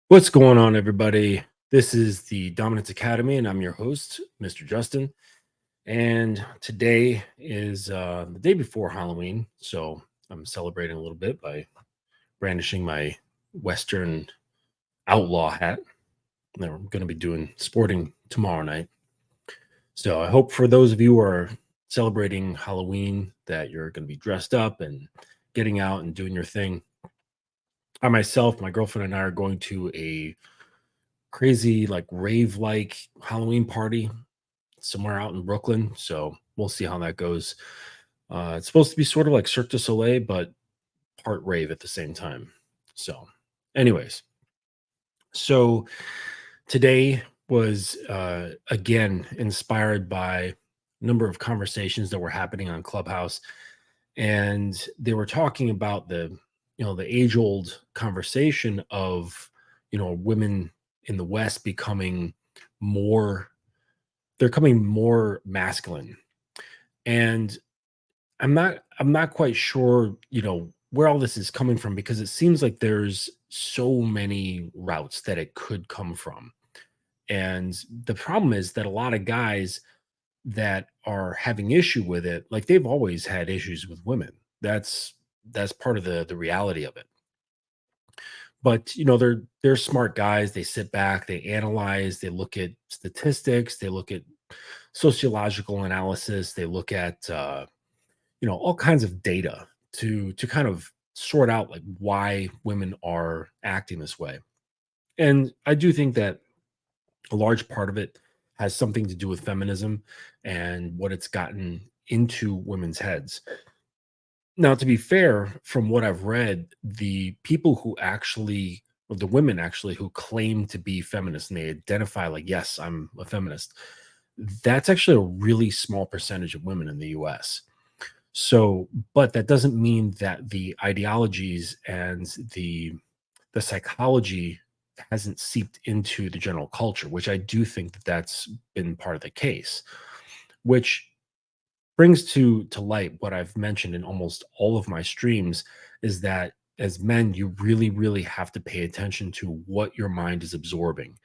What's going on, everybody? This is the Dominance Academy, and I'm your host, Mr. Justin. And today is the day before Halloween, so I'm celebrating a little bit by brandishing my Western outlaw hat that I'm going to be doing sporting tomorrow night. So I hope for those of you who are celebrating Halloween that you're going to be dressed up and getting out and doing your thing. I myself, my girlfriend and I are going to a crazy like rave like Halloween party somewhere out in Brooklyn. So we'll see how that goes. It's supposed to be sort of like Cirque du Soleil, but part rave at the same time. So, anyways, so today was again inspired by a number of conversations that were happening on Clubhouse, and they were talking about the age old conversation of women in the West becoming more they're becoming more masculine. And I'm not quite sure, where all this is coming from because it seems like there's so many routes that it could come from. And the problem is that a lot of guys that are having issue with it, like they've always had issues with women. That's part of the reality of it. But they're smart guys. They sit back, they analyze, they look at statistics, they look at sociological analysis, they look at all kinds of data to kind of sort out like why women are acting this way. And I do think that a large part of it has something to do with feminism and what it's gotten into women's heads. Now, to be fair, from what I've read, the people who actually, or the women actually, who claim to be feminists and they identify like, yes, I'm a feminist, that's actually a really small percentage of women in the US. So, but that doesn't mean that the ideologies and the psychology hasn't seeped into the general culture, which I do think that that's been part of the case, which brings to light what I've mentioned in almost all of my streams is that as men, you really, really have to pay attention to what your mind is absorbing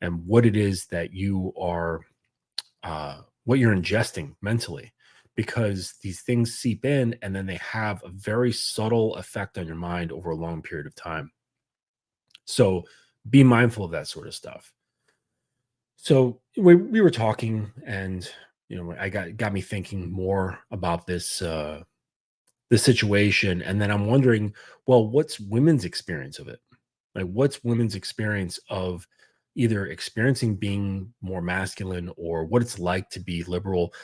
and what it is that you are, what you're ingesting mentally, because these things seep in and then they have a very subtle effect on your mind over a long period of time. So be mindful of that sort of stuff. So we were talking, and I got me thinking more about this situation, and then I'm wondering, well, what's women's experience of it? Like, what's women's experience of either experiencing being more masculine or what it's like to be liberal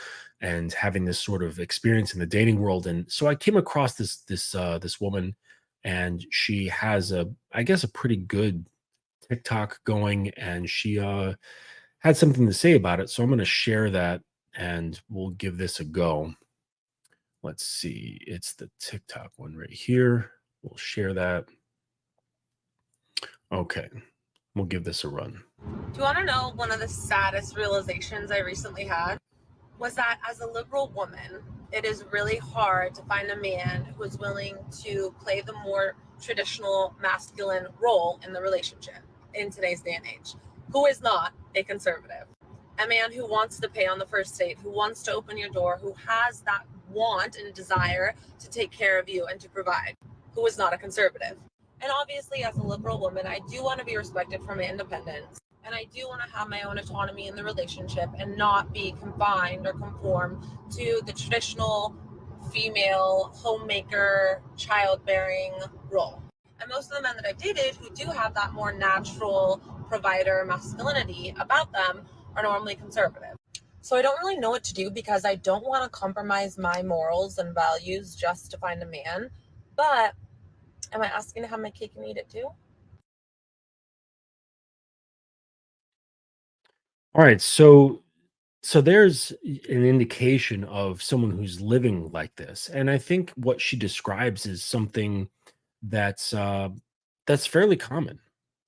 and having this sort of experience in the dating world? And so I came across this woman, and she has I guess a pretty good TikTok going, and she had something to say about it. So I'm going to share that, and we'll give this a go. Let's see. It's the TikTok one right here. We'll share that. Okay. We'll give this a run. Do you want to know one of the saddest realizations I recently had? Was that as a liberal woman, it is really hard to find a man who is willing to play the more traditional masculine role in the relationship in today's day and age, who is not a conservative. A man who wants to pay on the first date, who wants to open your door, who has that want and desire to take care of you and to provide, who is not a conservative. And obviously, as a liberal woman, I do want to be respected for my independence. And I do want to have my own autonomy in the relationship and not be confined or conform to the traditional female homemaker, childbearing role. And most of the men that I've dated who do have that more natural provider masculinity about them are normally conservative. So I don't really know what to do because I don't want to compromise my morals and values just to find a man. But am I asking to have my cake and eat it too? All right. So there's an indication of someone who's living like this. And I think what she describes is something that's that's fairly common.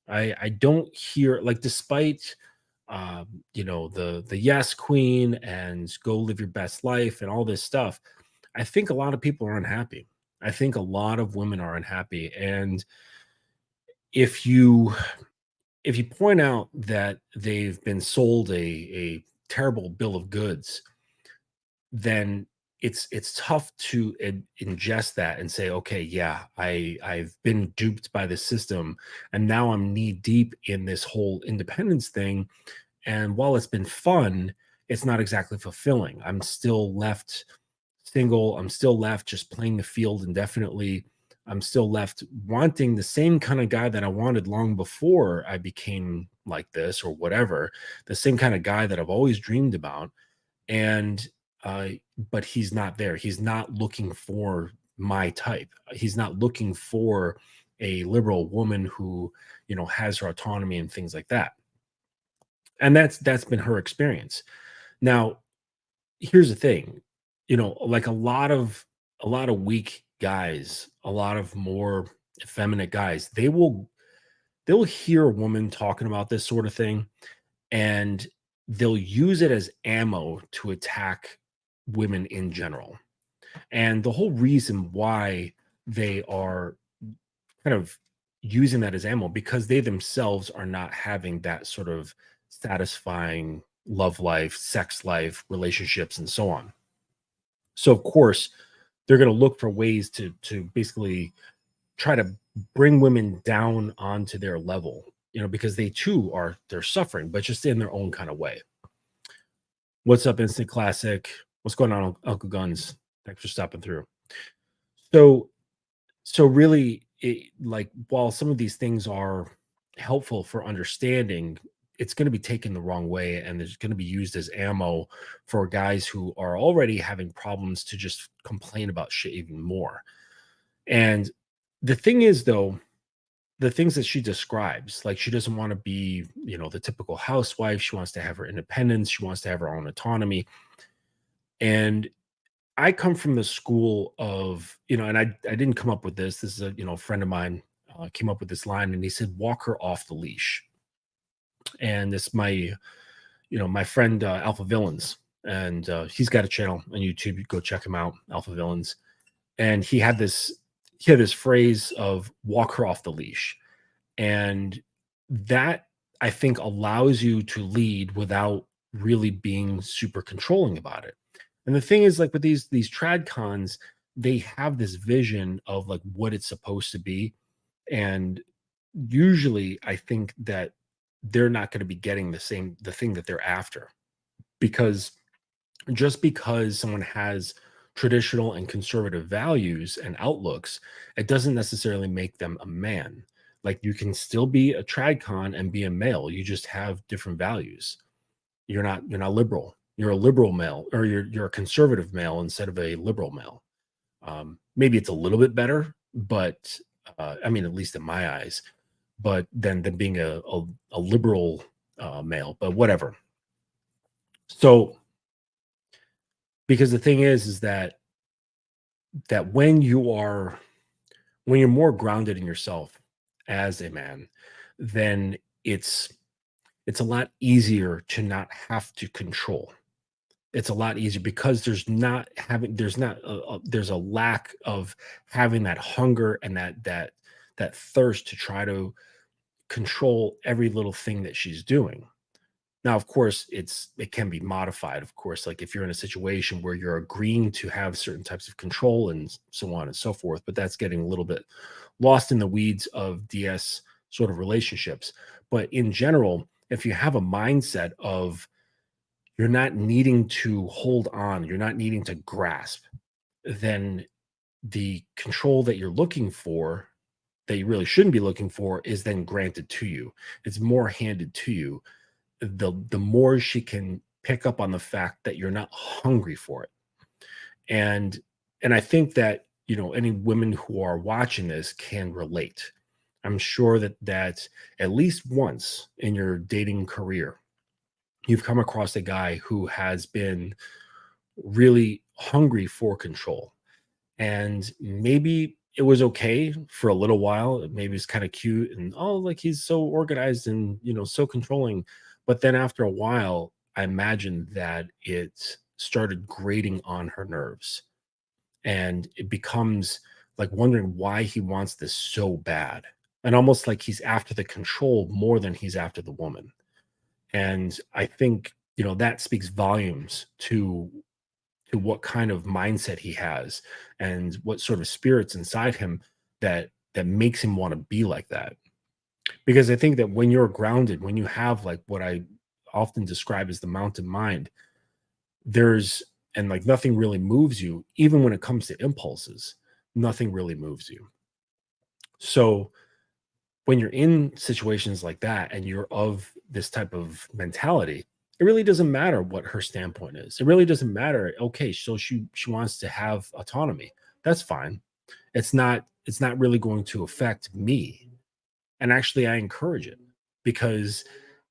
I don't hear, like, despite the yes queen and go live your best life and all this stuff, I think a lot of people are unhappy. I think a lot of women are unhappy. And if you if you point out that they've been sold a terrible bill of goods, then it's tough to ingest that and say, okay, yeah, I've been duped by the system, and now I'm knee deep in this whole independence thing. And while it's been fun, it's not exactly fulfilling. I'm still left single. I'm still left just playing the field indefinitely. I'm still left wanting the same kind of guy that I wanted long before I became like this or whatever, the same kind of guy that I've always dreamed about. And uh, but he's not there. He's not looking for my type. He's not looking for a liberal woman who, has her autonomy and things like that. And that's been her experience. Now, here's the thing, like a lot of weak guys, a lot of more effeminate guys, they'll hear a woman talking about this sort of thing, and they'll use it as ammo to attack women in general. And the whole reason why they are kind of using that as ammo, because they themselves are not having that sort of satisfying love life, sex life, relationships, and so on. So of course, they're going to look for ways to basically try to bring women down onto their level, because they too they're suffering, but just in their own kind of way. What's up, Instant Classic? What's going on, Uncle Guns? Thanks for stopping through. So really, like, while some of these things are helpful for understanding, it's going to be taken the wrong way, and it's going to be used as ammo for guys who are already having problems to just complain about shit even more. And the thing is, though, the things that she describes, like, she doesn't want to be, the typical housewife. She wants to have her independence. She wants to have her own autonomy. And I come from the school of, and I didn't come up with this. This is a, friend of mine came up with this line, and he said, walk her off the leash. And this, my friend, Alpha Villains, and he's got a channel on YouTube. You go check him out, Alpha Villains. And he had this phrase of walk her off the leash. And that, I think, allows you to lead without really being super controlling about it. And the thing is, like, with these trad cons, they have this vision of like what it's supposed to be. And usually I think that they're not going to be getting the thing that they're after, because just because someone has traditional and conservative values and outlooks, it doesn't necessarily make them a man. Like, you can still be a tradcon and be a male. You just have different values. You're not liberal. You're a liberal male, or you're a conservative male instead of a liberal male. Maybe it's a little bit better, but I mean, at least in my eyes. But then than being a liberal male, but whatever. So, because the thing is that when you're more grounded in yourself as a man, then it's a lot easier to not have to control. It's a lot easier because there's a lack of having that hunger and that thirst to try to control every little thing that she's doing. Now, of course, it can be modified, of course, like if you're in a situation where you're agreeing to have certain types of control and so on and so forth, but that's getting a little bit lost in the weeds of DS sort of relationships. But in general, if you have a mindset of you're not needing to hold on, you're not needing to grasp, then the control that you're looking for, that you really shouldn't be looking for, is then granted to you. It's more handed to you, the more she can pick up on the fact that you're not hungry for it. And i think that, any women who are watching this can relate. I'm sure that at least once in your dating career, you've come across a guy who has been really hungry for control. And maybe it was okay for a little while. Maybe it's kind of cute and, oh, like, he's so organized and, so controlling. But then after a while, I imagine that it started grating on her nerves. And it becomes like wondering why he wants this so bad. and almost like he's after the control more than he's after the woman. And I think, that speaks volumes to what kind of mindset he has and what sort of spirits inside him that makes him want to be like that. Because I think that when you're grounded, when you have like what I often describe as the mountain mind, there's and like nothing really moves you, even when it comes to impulses, nothing really moves you. So when you're in situations like that and you're of this type of mentality, it really doesn't matter what her standpoint is. It really doesn't matter. Okay, so she wants to have autonomy. That's fine. It's not really going to affect me. And actually I encourage it because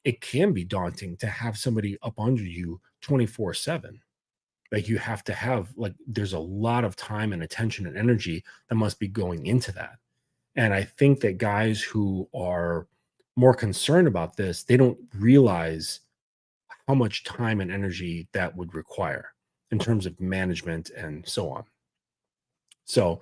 it can be daunting to have somebody up under you 24/7. Like you have to have like there's a lot of time and attention and energy that must be going into that. And I think that guys who are more concerned about this, they don't realize how much time and energy that would require in terms of management and so on. So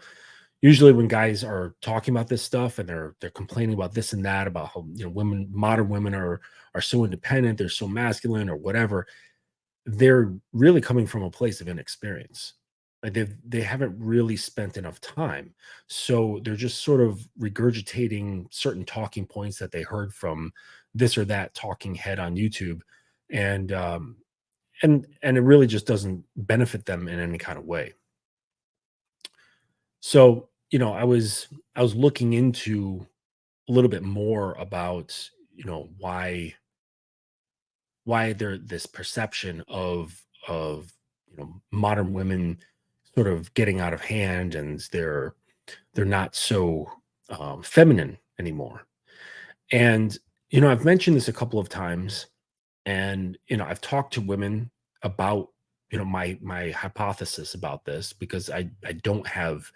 usually when guys are talking about this stuff and they're complaining about this and that about how modern women are so independent, they're so masculine or whatever, they're really coming from a place of inexperience. Like they haven't really spent enough time. So they're just sort of regurgitating certain talking points that they heard from this or that talking head on YouTube. And and it really just doesn't benefit them in any kind of way. So, I was looking into a little bit more about, why there this perception of modern women sort of getting out of hand and they're not so feminine anymore. And I've mentioned this a couple of times, and I've talked to women about my hypothesis about this because I don't have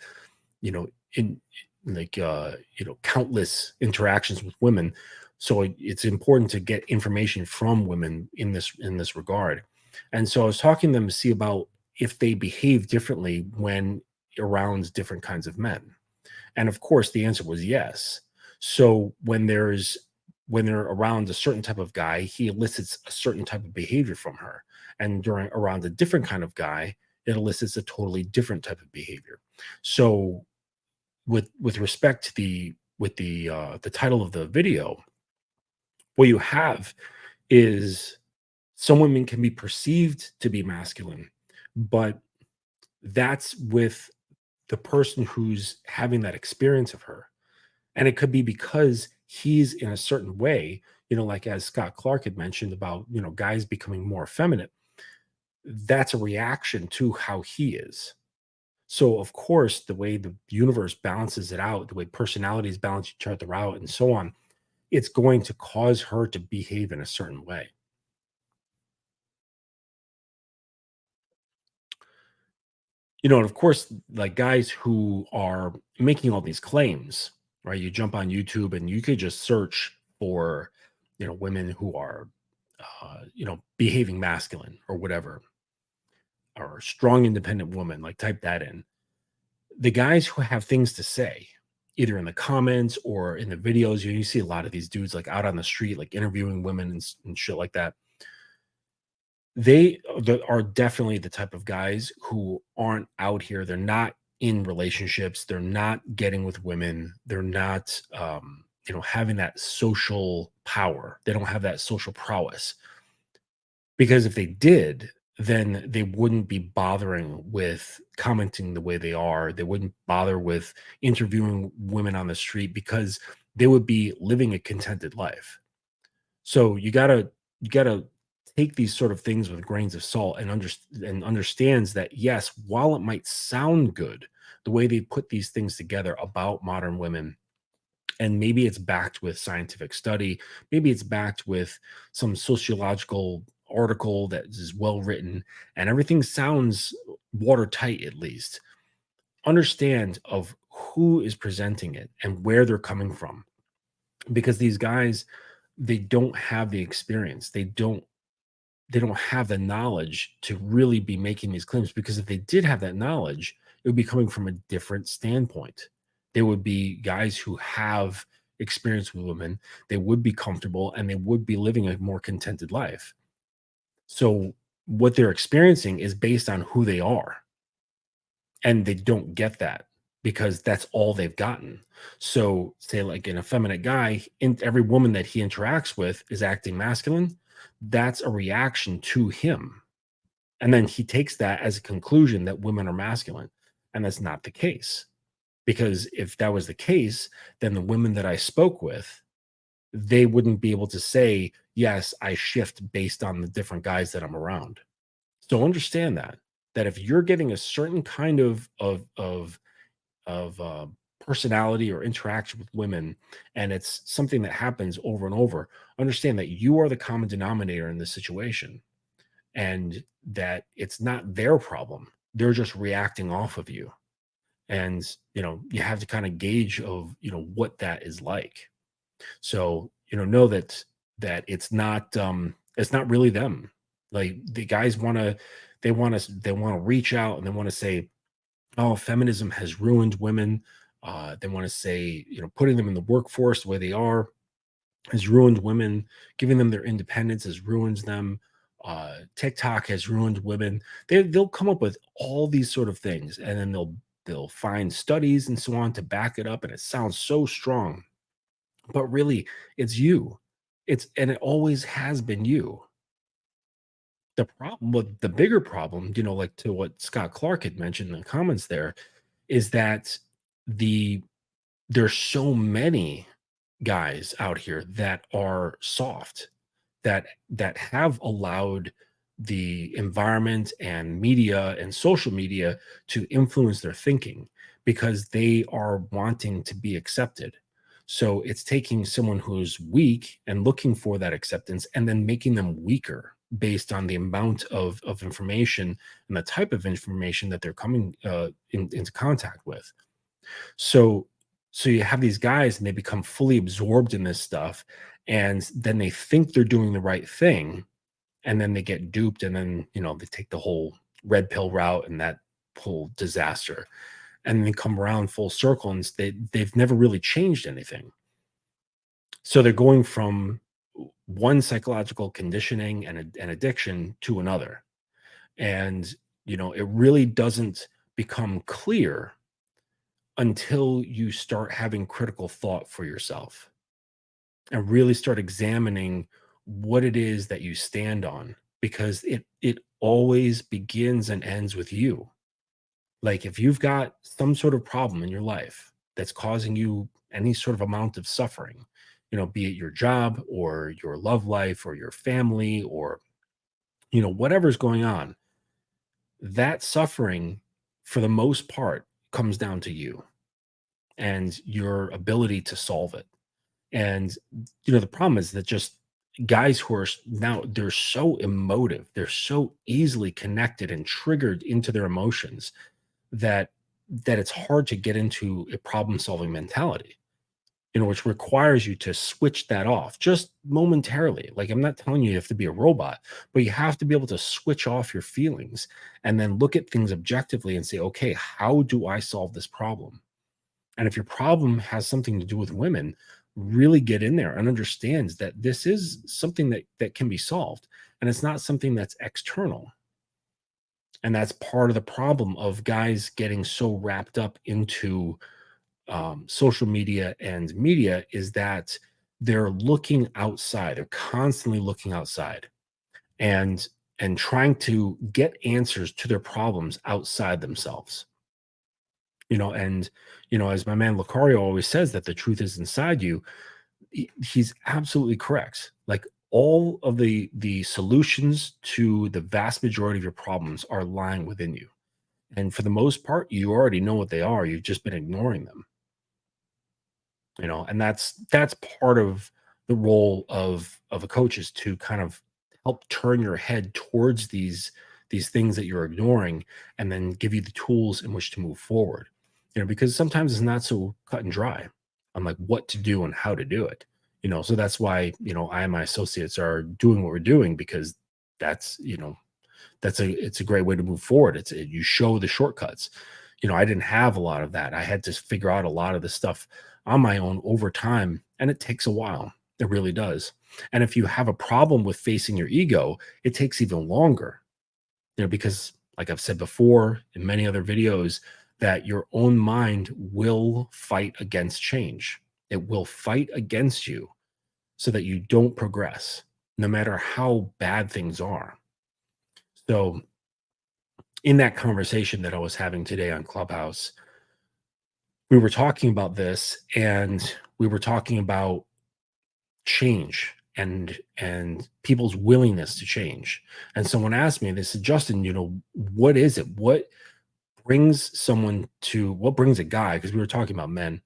in like countless interactions with women, so it's important to get information from women in this regard. And so I was talking to them to see about if they behave differently when around different kinds of men, and of course the answer was yes. So when they're around a certain type of guy, he elicits a certain type of behavior from her, and during around a different kind of guy, it elicits a totally different type of behavior. So with respect to the title of the video, what you have is some women can be perceived to be masculine, but that's with the person who's having that experience of her. And it could be because he's in a certain way, like as Scott Clark had mentioned about, guys becoming more effeminate. That's a reaction to how he is. So, of course, the way the universe balances it out, the way personalities balance each other out, and so on, it's going to cause her to behave in a certain way. And of course, like guys who are making all these claims, right? You jump on YouTube and you could just search for, women who are, behaving masculine or whatever, or strong, independent woman, like type that in. The guys who have things to say, either in the comments or in the videos, you see a lot of these dudes like out on the street, like interviewing women and shit like that. They are definitely the type of guys who aren't out here. They're not in relationships. They're not getting with women. They're not, having that social power. They don't have that social prowess. Because if they did, then they wouldn't be bothering with commenting the way they are. They wouldn't bother with interviewing women on the street because they would be living a contented life. So you gotta take these sort of things with grains of salt and understands that yes, while it might sound good, the way they put these things together about modern women, and maybe it's backed with scientific study, maybe it's backed with some sociological article that is well written, and everything sounds watertight at least. Understand of who is presenting it and where they're coming from, because these guys, they don't have the experience, they don't have the knowledge to really be making these claims, because if they did have that knowledge, it would be coming from a different standpoint. They would be guys who have, experience with women, they would be comfortable and they would be living a more contented life. So what they're experiencing is based on who they are, and they don't get that because that's all they've gotten. So, say like an effeminate guy, in every woman that he interacts with is acting masculine. That's a reaction to him. And then he takes that as a conclusion that women are masculine. And that's not the case. Because if that was the case, then the women that I spoke with, they wouldn't be able to say, yes, I shift based on the different guys that I'm around. So understand that if you're getting a certain kind of personality or interaction with women, and it's something that happens over and over, understand that you are the common denominator in this situation, and that it's not their problem. They're just reacting off of you. And you have to kind of gauge of what that is like. So know that it's not really them. Like the guys they want to reach out and they want to say, oh, feminism has ruined women. They want to say, putting them in the workforce the way they are has ruined women. Giving them their independence has ruined them. TikTok has ruined women. They'll come up with all these sort of things, and then they'll find studies and so on to back it up, and it sounds so strong, but really, it's you. And it always has been you. The bigger problem, like to what Scott Clark had mentioned in the comments there, is that the there's so many guys out here that are soft, that have allowed the environment and media and social media to influence their thinking because they are wanting to be accepted. So it's taking someone who's weak and looking for that acceptance and then making them weaker based on the amount of information and the type of information that they're coming into contact with. So so you have these guys and they become fully absorbed in this stuff, and then they think they're doing the right thing, and then they get duped, and then they take the whole red pill route and that whole disaster, and then come around full circle, and they've never really changed anything. So they're going from one psychological conditioning and addiction to another, and it really doesn't become clear until you start having critical thought for yourself and really start examining what it is that you stand on, because it always begins and ends with you. Like if you've got some sort of problem in your life that's causing you any sort of amount of suffering, be it your job or your love life or your family or whatever's going on, that suffering for the most part comes down to you and your ability to solve it. And the problem is that just guys who are now, they're so emotive, they're so easily connected and triggered into their emotions that it's hard to get into a problem solving mentality, which requires you to switch that off just momentarily. Like, I'm not telling you you have to be a robot, but you have to be able to switch off your feelings and then look at things objectively and say, okay, how do I solve this problem? And if your problem has something to do with women, really get in there and understands that this is something that can be solved, and it's not something that's external. And that's part of the problem of guys getting so wrapped up into social media and media, is that they're looking outside. They're constantly looking outside and trying to get answers to their problems outside themselves. And as my man Lucario always says, that the truth is inside you. He's absolutely correct. Like, all of the solutions to the vast majority of your problems are lying within you, and for the most part you already know what they are. You've just been ignoring them. And that's part of the role of a coach, is to kind of help turn your head towards these things that you're ignoring, and then give you the tools in which to move forward. Because sometimes it's not so cut and dry on like what to do and how to do it. So that's why I and my associates are doing what we're doing, because that's it's a great way to move forward. You show the shortcuts. I didn't have a lot of that. I had to figure out a lot of the stuff on my own over time, And it takes a while. It really does. And if you have a problem with facing your ego, it takes even longer, because like I've said before in many other videos, that your own mind will fight against change. It will fight against you so that you don't progress, no matter how bad things are. So, in that conversation that I was having today on Clubhouse, we were talking about this, and we were talking about change and people's willingness to change. And someone asked me, they said, Justin, what is it? What brings a guy? Because we were talking about men.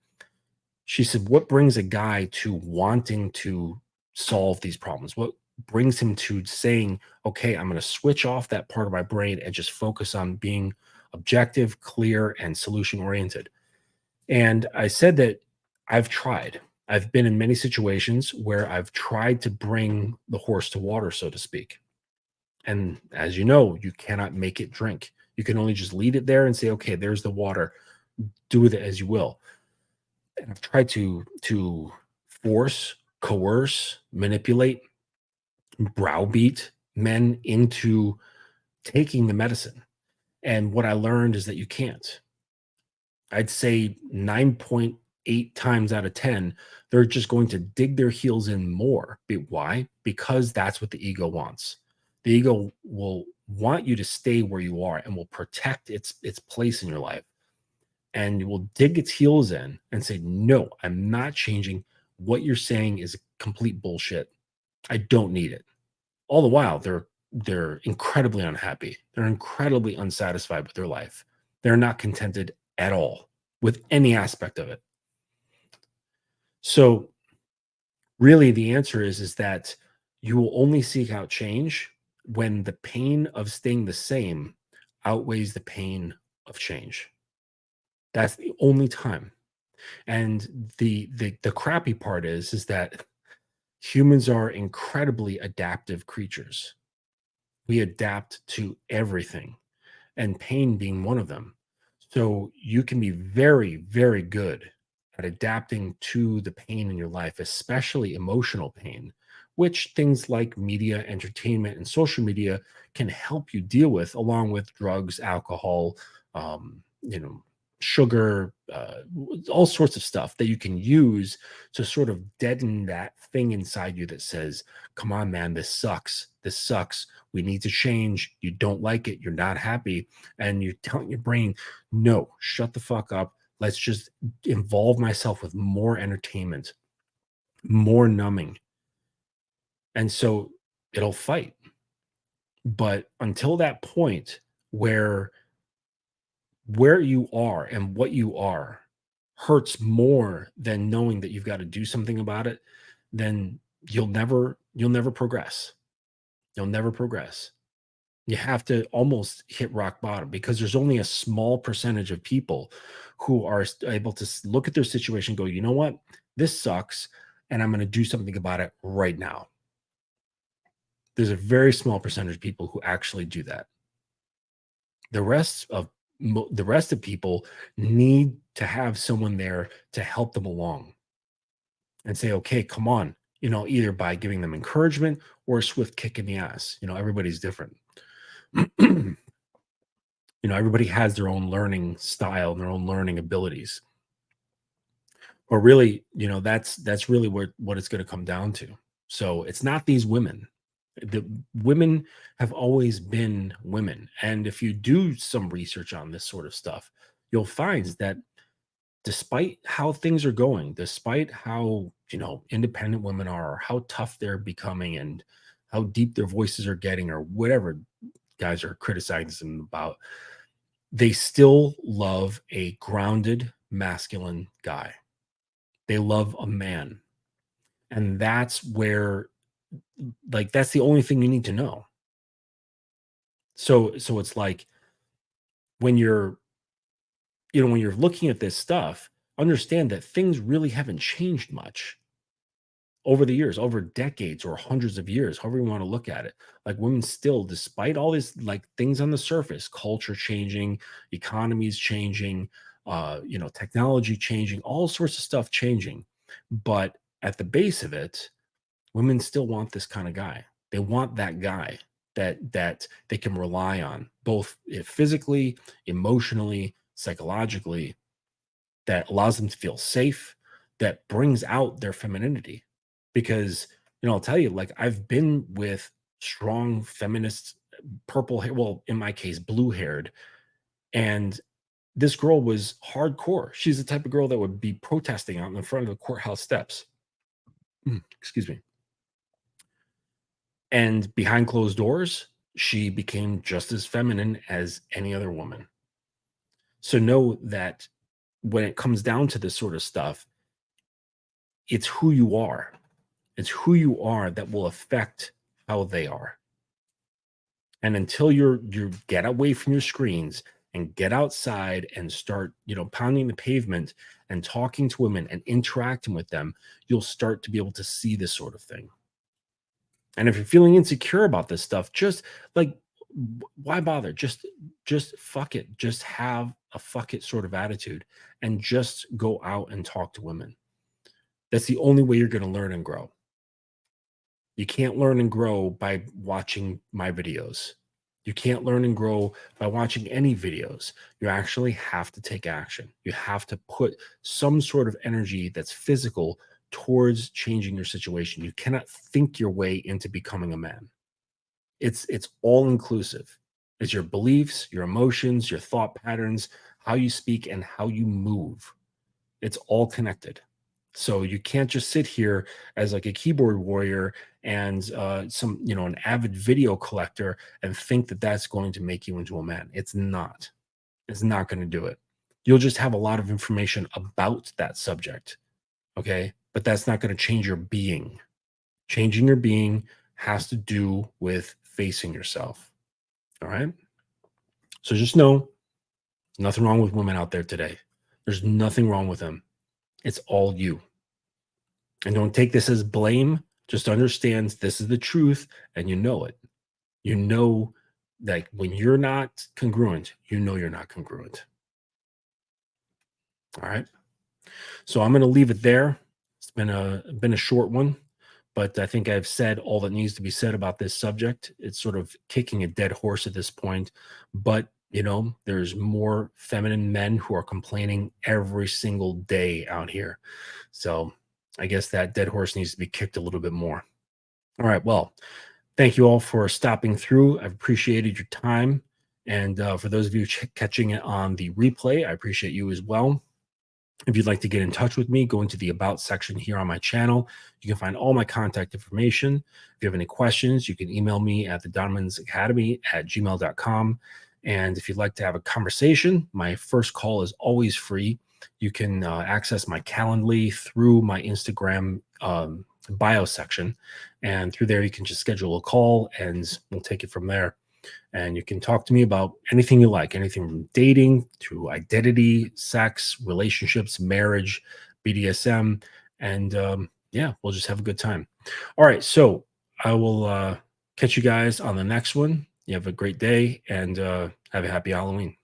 She said, what brings a guy to wanting to solve these problems? What brings him to saying, okay, I'm going to switch off that part of my brain and just focus on being objective, clear, and solution oriented? And I said that I've tried. I've been in many situations where I've tried to bring the horse to water, so to speak. And as you know, you cannot make it drink. You can only just lead it there and say, okay, there's the water. Do with it as you will. And I've tried to force, coerce, manipulate, browbeat men into taking the medicine. And what I learned is that you can't. I'd say 9.8 times out of 10, they're just going to dig their heels in more. Why? Because that's what the ego wants. The ego will want you to stay where you are and will protect its place in your life. And will dig its heels in and say, no, I'm not changing. What you're saying is complete bullshit. I don't need it. All the while, they're incredibly unhappy. They're incredibly unsatisfied with their life. They're not contented at all with any aspect of it. So really the answer is that you will only seek out change when the pain of staying the same outweighs the pain of change. That's the only time. And the crappy part is that humans are incredibly adaptive creatures. We adapt to everything, and pain being one of them. So you can be very, very good at adapting to the pain in your life, especially emotional pain, which things like media, entertainment, and social media can help you deal with, along with drugs, alcohol, um, you know, sugar, all sorts of stuff that you can use to sort of deaden that thing inside you that says, come on, man, this sucks. This sucks. We need to change. You don't like it. You're not happy. And you're telling your brain, no, shut the fuck up. Let's just involve myself with more entertainment, more numbing. And so it'll fight. But until that point where you are and what you are hurts more than knowing that you've got to do something about it, then you'll never progress. You'll never progress. You have to almost hit rock bottom, because there's only a small percentage of people who are able to look at their situation and go, you know what, this sucks, and I'm going to do something about it right now. There's a very small percentage of people who actually do that. The rest of people need to have someone there to help them along and say, okay, come on, either by giving them encouragement or a swift kick in the ass. Everybody's different. Everybody has their own learning style and their own learning abilities. But really, that's really what it's going to come down to. So it's not these women. The women have always been women. And if you do some research on this sort of stuff, you'll find that despite how things are going, despite how, independent women are, or how tough they're becoming, and how deep their voices are getting, or whatever guys are criticizing them about, they still love a grounded masculine guy. They love a man. And that's where, like, that's the only thing you need to know. So it's like, when you're when you're looking at this stuff, understand that things really haven't changed much over the years, over decades or hundreds of years, however you want to look at it. Like, women still, despite all these like things on the surface, culture changing, economies changing, technology changing, all sorts of stuff changing, but at the base of it, women still want this kind of guy. They want that guy that they can rely on, both physically, emotionally, psychologically, that allows them to feel safe, that brings out their femininity. Because, I'll tell you, like, I've been with strong feminists, purple hair, well, in my case, blue haired, and this girl was hardcore. She's the type of girl that would be protesting out in the front of the courthouse steps. Excuse me. And behind closed doors, she became just as feminine as any other woman. So know that when it comes down to this sort of stuff, it's who you are. It's who you are that will affect how they are. And until you get away from your screens and get outside and start, pounding the pavement and talking to women and interacting with them, you'll start to be able to see this sort of thing. And if you're feeling insecure about this stuff, just like, why bother? Just fuck it. Just have a fuck it sort of attitude and just go out and talk to women. That's the only way you're going to learn and grow. You can't learn and grow by watching my videos. You can't learn and grow by watching any videos. You actually have to take action. You have to put some sort of energy that's physical towards changing your situation. You cannot think your way into becoming a man. It's all inclusive. It's your beliefs, your emotions, your thought patterns, how you speak, and how you move. It's all connected. So you can't just sit here as like a keyboard warrior and an avid video collector and think that that's going to make you into a man. It's not. It's not going to do it. You'll just have a lot of information about that subject. Okay. But that's not going to change your being. Changing your being has to do with facing yourself. All right. So just know there's nothing wrong with women out there today. There's nothing wrong with them. It's all you. And don't take this as blame. Just understand this is the truth and you know it. You know that when you're not congruent, you know you're not congruent. All right. So I'm going to leave it there. It's been a short one, but I think I've said all that needs to be said about this subject. It's sort of kicking a dead horse at this point, but there's more feminine men who are complaining every single day out here. So I guess that dead horse needs to be kicked a little bit more. All right. Well, thank you all for stopping through. I've appreciated your time. And for those of you catching it on the replay, I appreciate you as well. If you'd like to get in touch with me, go into the About section here on my channel. You can find all my contact information. If you have any questions, you can email me at thedominanceacademy@gmail.com. And if you'd like to have a conversation, my first call is always free. You can access my Calendly through my Instagram bio section. And through there, you can just schedule a call and we'll take it from there. And you can talk to me about anything you like, anything from dating to identity, sex, relationships, marriage, BDSM. And we'll just have a good time. All right. So I will catch you guys on the next one. You have a great day and have a happy Halloween.